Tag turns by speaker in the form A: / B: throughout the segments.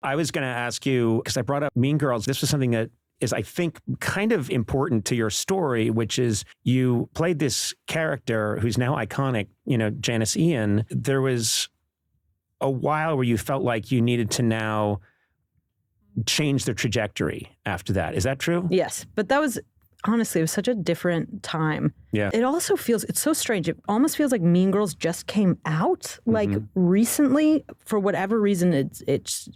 A: I was going to ask you, because I brought up Mean Girls. This was something that is, I think, kind of important to your story, which is you played this character who's now iconic, Janice Ian. There was a while where you felt like you needed to now change the trajectory after that. Is that true?
B: Yes. But that was, honestly, it was such a different time.
A: Yeah.
B: It also feels, it's so strange. It almost feels like Mean Girls just came out like recently. For whatever reason, it's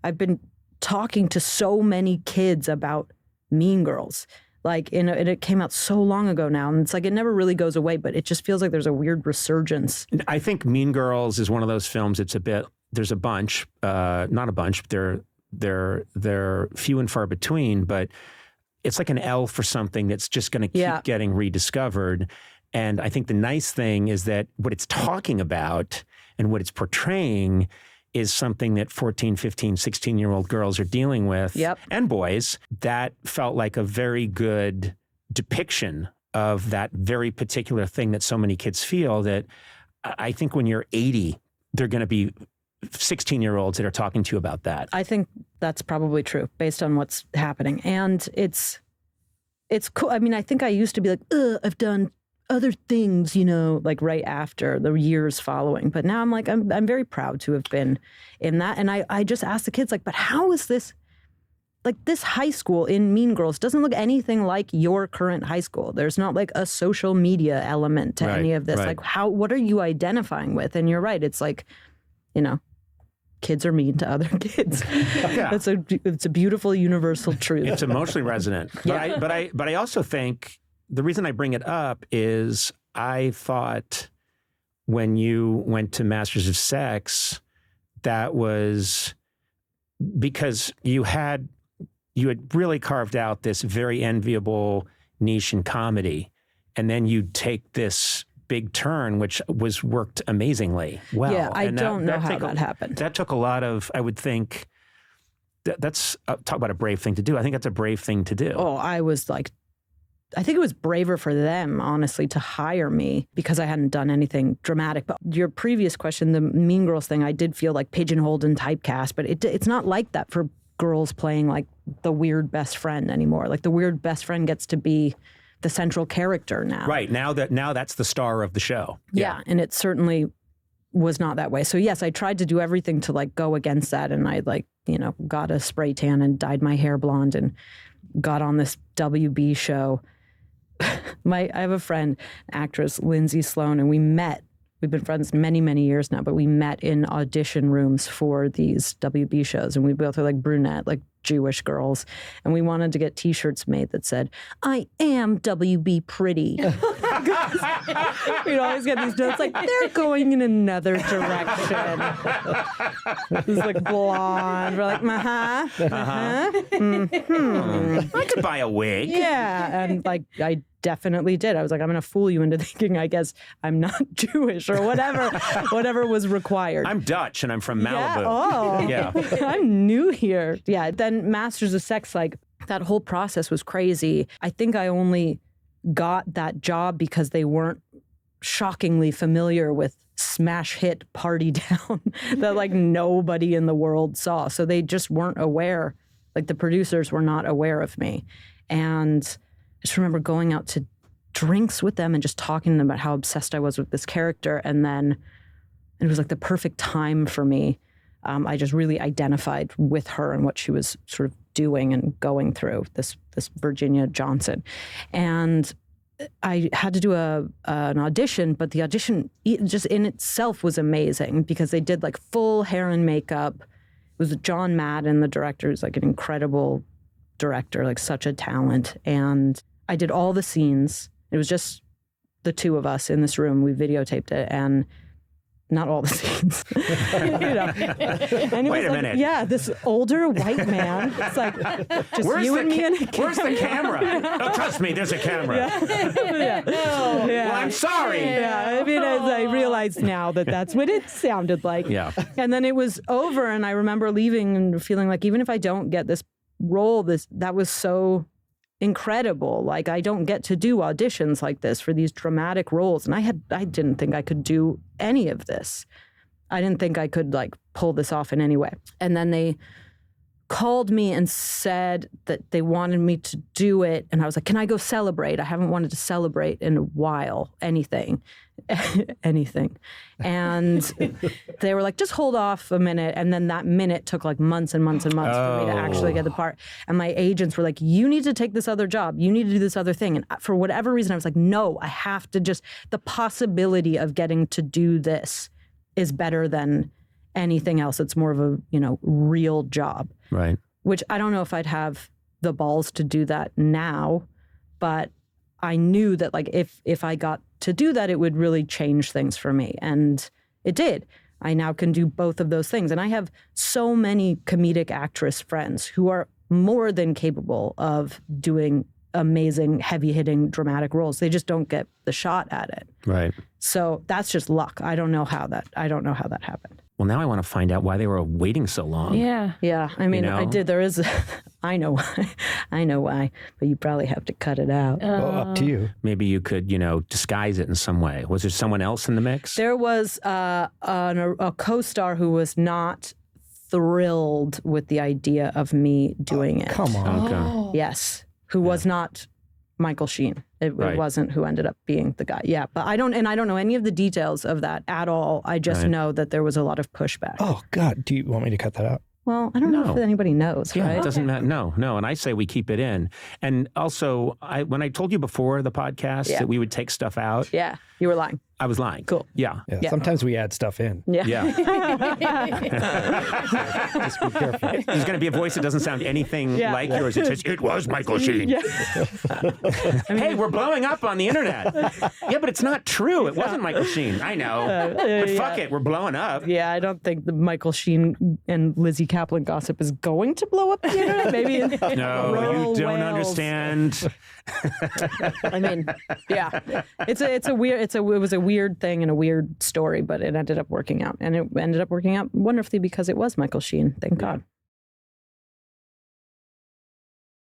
B: I've been talking to so many kids about Mean Girls. Like, and it came out so long ago now, and it's like it never really goes away, but it just feels like there's a weird resurgence.
A: I think Mean Girls is one of those films. It's a bit, there's a bunch, not a bunch, they're few and far between, but it's like an L for something that's just going to keep getting rediscovered. And I think the nice thing is that what it's talking about and what it's portraying is something that 14, 15, 16-year-old girls are dealing with, and boys. That felt like a very good depiction of that very particular thing that so many kids feel, that I think when you're 80, they're going to be 16-year-olds that are talking to you about that.
B: I think that's probably true based on what's happening. And it's cool. I mean, I think I used to be like, I've done other things, like right after the years following. But now I'm like, I'm very proud to have been in that. And I just asked the kids, like, but how is this, like this high school in Mean Girls doesn't look anything like your current high school. There's not like a social media element to any of this. Like what are you identifying with? And you're right. It's like, kids are mean to other kids. It's a beautiful universal truth.
A: It's emotionally resonant. But I also think the reason I bring it up is I thought when you went to Masters of Sex, that was because you had really carved out this very enviable niche in comedy, and then you take this big turn, which was worked amazingly well.
B: Yeah, I don't know how that happened.
A: That took a lot of, I would think, that's, talk about a brave thing to do. I think that's a brave thing to do.
B: Oh, I think it was braver for them, honestly, to hire me because I hadn't done anything dramatic. But your previous question, the Mean Girls thing, I did feel like pigeonholed and typecast, but it's not like that for girls playing like the weird best friend anymore. Like the weird best friend gets to be the central character now. Right.
A: Now that's the star of the show.
B: Yeah. And it certainly was not that way. So yes, I tried to do everything to like go against that. And I got a spray tan and dyed my hair blonde and got on this WB show. I have a friend, actress, Lindsay Sloan, and we've been friends many, many years now, but we met in audition rooms for these WB shows. And we both are like brunette, like Jewish girls. And we wanted to get t-shirts made that said, I am WB pretty. We'd always get these notes like, they're going in another direction. It's like blonde. We're like,
A: I could buy a wig.
B: Yeah. And like, I definitely did. I was like, I'm going to fool you into thinking, I guess I'm not Jewish or whatever was required.
A: I'm Dutch and I'm from Malibu.
B: I'm new here. Yeah. Then Masters of Sex, like that whole process was crazy. I think I only got that job because they weren't shockingly familiar with smash hit Party Down that like nobody in the world saw. So they just weren't aware, like the producers were not aware of me. And I just remember going out to drinks with them and just talking to them about how obsessed I was with this character. And then it was like the perfect time for me. I just really identified with her and what she was sort of doing and going through, this Virginia Johnson. And I had to do an audition, but the audition just in itself was amazing because they did like full hair and makeup. It was John Madden, the director, who's like an incredible director, like such a talent. And I did all the scenes. It was just the two of us in this room. We videotaped it, and not all the scenes. And it
A: Wait a minute.
B: Yeah, this older white man. It's like, just you and me and a camera.
A: Where's the camera? Oh, trust me, there's a camera.
B: Yeah.
A: Well, I'm sorry.
B: Yeah, I mean, as I realize now that's what it sounded like.
A: Yeah.
B: And then it was over, and I remember leaving and feeling like, even if I don't get this role, that was so incredible. Like, I don't get to do auditions like this for these dramatic roles. And I didn't think I could do any of this. I didn't think I could like pull this off in any way. And then they called me and said that they wanted me to do it. And I was like, can I go celebrate? I haven't wanted to celebrate in a while, anything. And they were like, just hold off a minute. And then that minute took like months and months and months for me to actually get the part. And my agents were like, you need to take this other job. You need to do this other thing. And for whatever reason, I was like, no, I have to just, the possibility of getting to do this is better than anything else. It's more of a, real job.
A: Right.
B: Which I don't know if I'd have the balls to do that now, but I knew that like if I got to do that, it would really change things for me. And it did. I now can do both of those things. And I have so many comedic actress friends who are more than capable of doing amazing, heavy-hitting, dramatic roles. They just don't get the shot at it.
A: Right.
B: So that's just luck. I don't know how that happened.
A: Well, now I want to find out why they were waiting so long.
B: Yeah. I mean, I did. There is, I know why, but you probably have to cut it out.
C: Well, up to you.
A: Maybe you could, disguise it in some way. Was there someone else in the mix?
B: There was a co-star who was not thrilled with the idea of me doing it.
C: Come on.
A: Okay.
B: Yes. Who was not Michael Sheen. It wasn't who ended up being the guy. Yeah, but I don't know any of the details of that at all. I just know that there was a lot of pushback.
C: Oh, God. Do you want me to cut that out?
B: Well, I don't know if anybody knows,
A: Yeah,
B: right?
A: it doesn't matter. No. And I say we keep it in. And also, when I told you before the podcast that we would take stuff out.
B: Yeah, you were lying.
A: I was lying.
B: Cool.
A: Yeah.
C: Sometimes we add stuff in.
A: Yeah.
C: Just be careful.
A: There's going to be a voice that doesn't sound anything like yours. It says, it was Michael Sheen.
B: Yeah.
A: Hey, we're blowing up on the internet. Yeah, but it's not true. It wasn't Michael Sheen. I know. But fuck it. We're blowing up.
B: Yeah, I don't think the Michael Sheen and Lizzy Caplan gossip is going to blow up the internet. Maybe in
A: No, you don't understand.
B: I mean, yeah, it was a weird thing and a weird story, but it ended up working out, and it ended up working out wonderfully because it was Michael Sheen. Thank God.